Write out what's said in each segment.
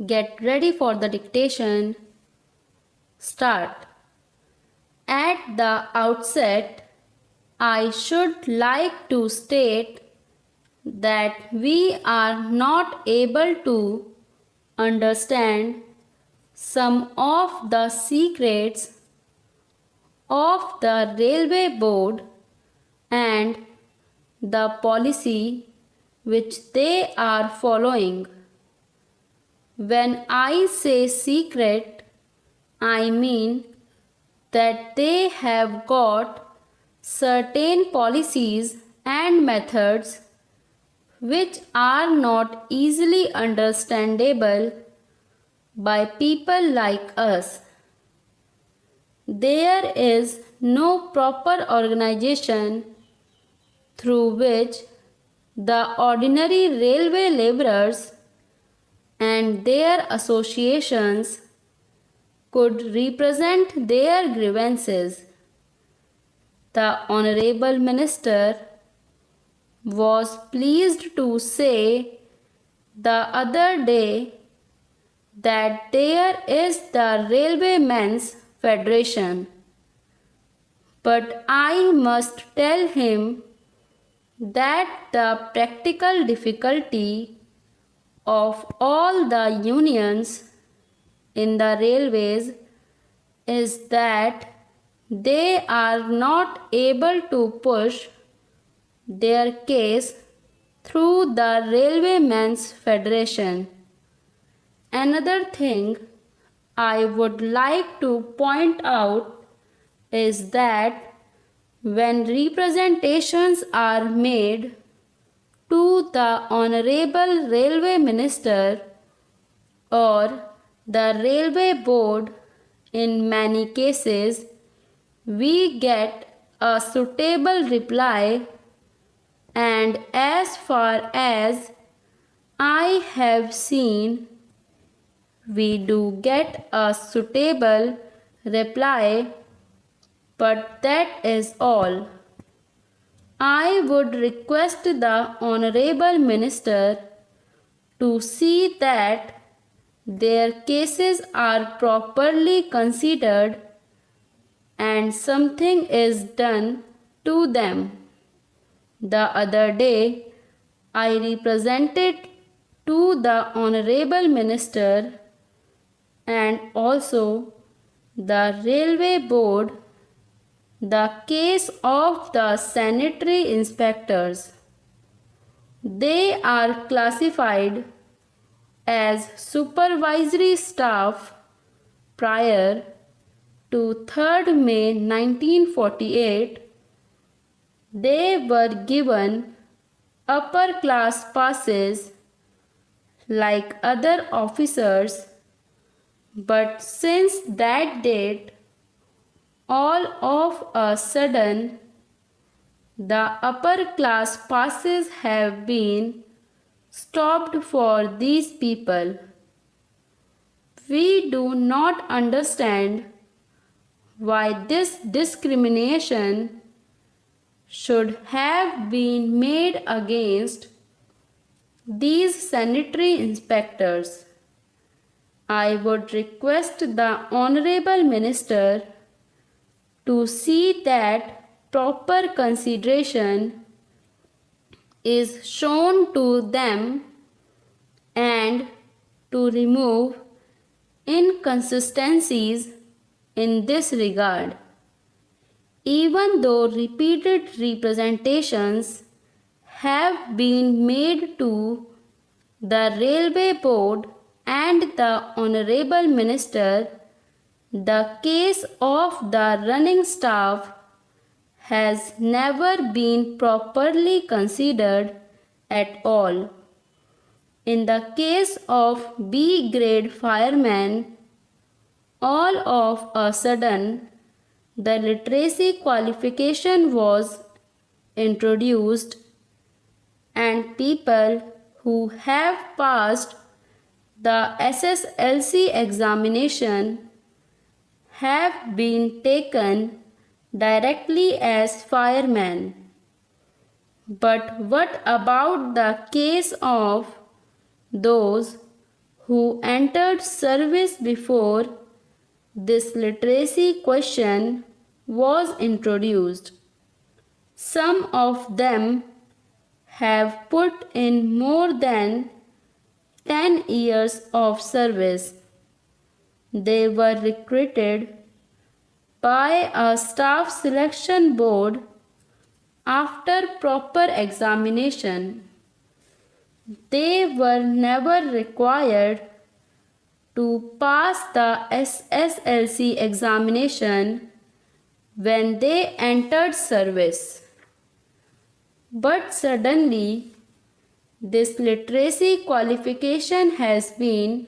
Get ready for the dictation. Start. At the outset, I should like to state that we are not able to understand some of the secrets of the railway board and the policy which they are following. When I say secret, I mean that they have got certain policies and methods which are not easily understandable by people like us. There is no proper organization through which the ordinary railway laborers and their associations could represent their grievances. The Honorable Minister was pleased to say the other day that there is the Railwaymen's Federation. But I must tell him that the practical difficulty of all the unions in the railways is that they are not able to push their case through the Railwaymen's Federation. Another thing I would like to point out is that when representations are made to the Honorable Railway Minister or the Railway Board, in many cases we get a suitable reply, and as far as I have seen, we do get a suitable reply, but that is all. I would request the Honorable Minister to see that their cases are properly considered and something is done to them. The other day, I represented to the Honorable Minister and also the Railway Board the case of the sanitary inspectors. They are classified as supervisory staff prior to 3rd May 1948. They were given upper class passes like other officers, but since that date, all of a sudden, the upper class passes have been stopped for these people. We do not understand why this discrimination should have been made against these sanitary inspectors. I would request the Honorable Minister to see that proper consideration is shown to them and to remove inconsistencies in this regard. Even though repeated representations have been made to the Railway Board and the Honorable Minister, the case of the running staff has never been properly considered at all. In the case of B grade firemen, all of a sudden the literacy qualification was introduced, and people who have passed the SSLC examination have been taken directly as firemen. But what about the case of those who entered service before this literacy question was introduced. Some of them have put in more than 10 years of service. They were recruited by a staff selection board after proper examination. They were never required to pass the SSLC examination when they entered service. But suddenly, this literacy qualification has been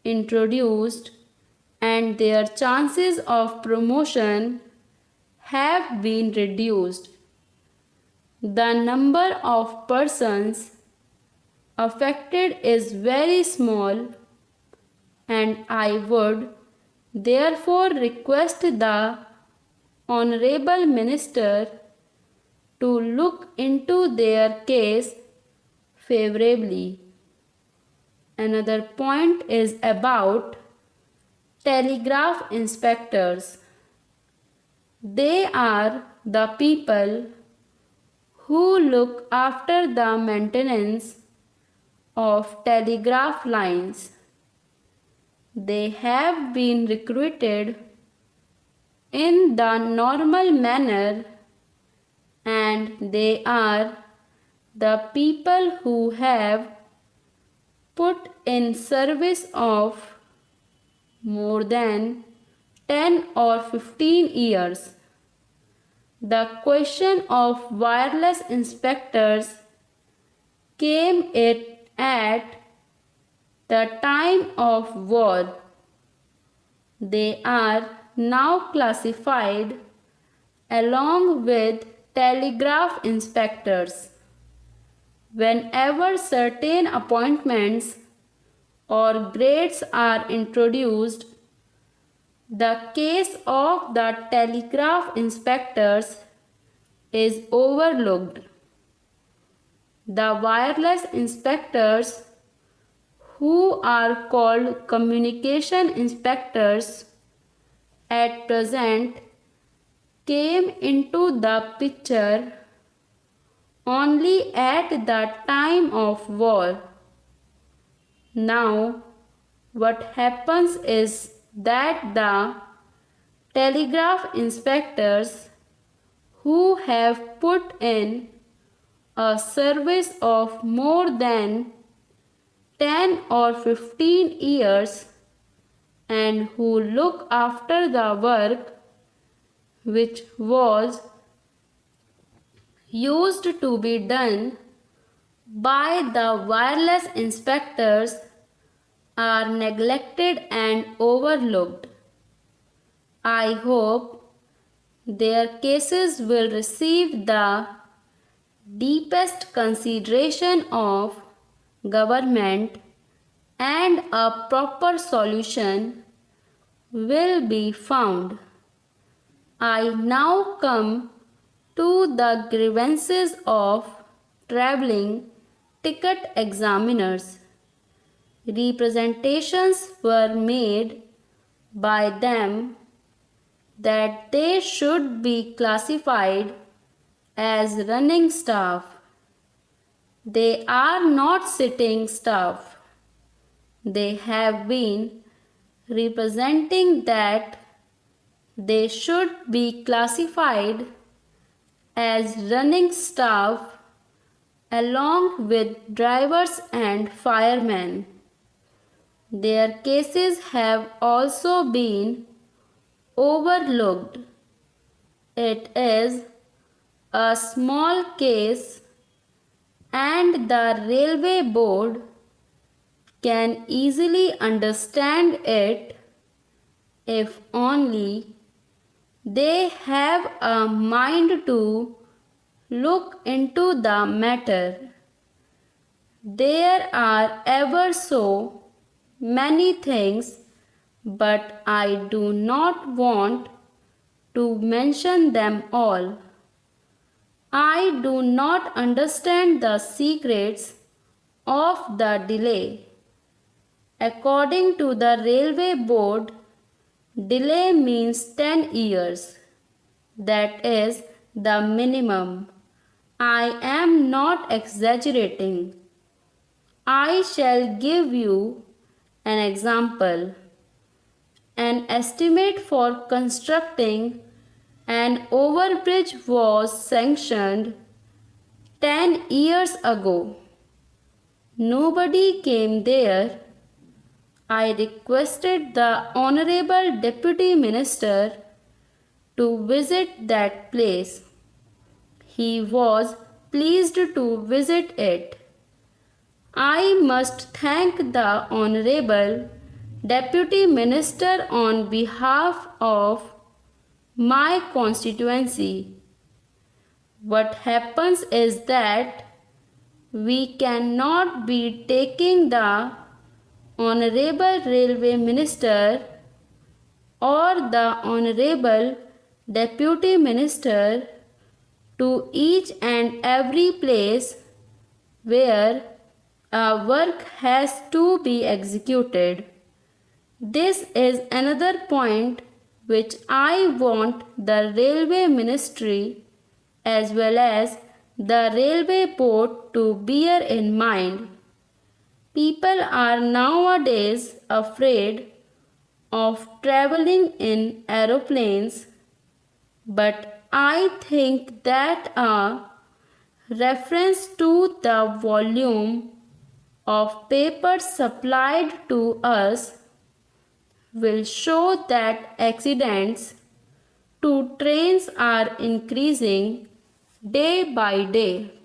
introduced and their chances of promotion have been reduced. The number of persons affected is very small, and I would therefore request the Honorable Minister to look into their case favorably. Another point is about telegraph inspectors. They are the people who look after the maintenance of telegraph lines. They have been recruited in the normal manner, and they are the people who have put in service of more than 10 or 15 years. The question of wireless inspectors came at the time of war. They are now classified along with telegraph inspectors. Whenever certain appointments or grades are introduced, the case of the telegraph inspectors is overlooked. The wireless inspectors, who are called communication inspectors, at present came into the picture only at the time of war. Now, what happens is that the telegraph inspectors who have put in a service of more than 10 or 15 years and who look after the work which was used to be done by the wireless inspectors are neglected and overlooked. I hope their cases will receive the deepest consideration of government and a proper solution will be found. I now come to the grievances of travelling ticket examiners. Representations were made by them that they should be classified as running staff. They are not sitting staff. They have been representing that they should be classified as running staff along with drivers and firemen. Their cases have also been overlooked. It is a small case, and the railway board can easily understand it if only they have a mind to look into the matter. There are ever so many things, but I do not want to mention them all. I do not understand the secrets of the delay. According to the railway board, delay means 10 years. That is the minimum. I am not exaggerating. I shall give you an example. An estimate for constructing an overbridge was sanctioned 10 years ago. Nobody came there. I requested the Honorable Deputy Minister to visit that place. He was pleased to visit it. I must thank the Honorable Deputy Minister on behalf of my constituency. What happens is that we cannot be taking the Honorable Railway Minister or the Honorable Deputy Minister to each and every place where a work has to be executed. This is another point which I want the Railway Ministry as well as the Railway Board to bear in mind. People are nowadays afraid of traveling in aeroplanes, but I think that a reference to the volume of paper supplied to us will show that accidents to trains are increasing day by day.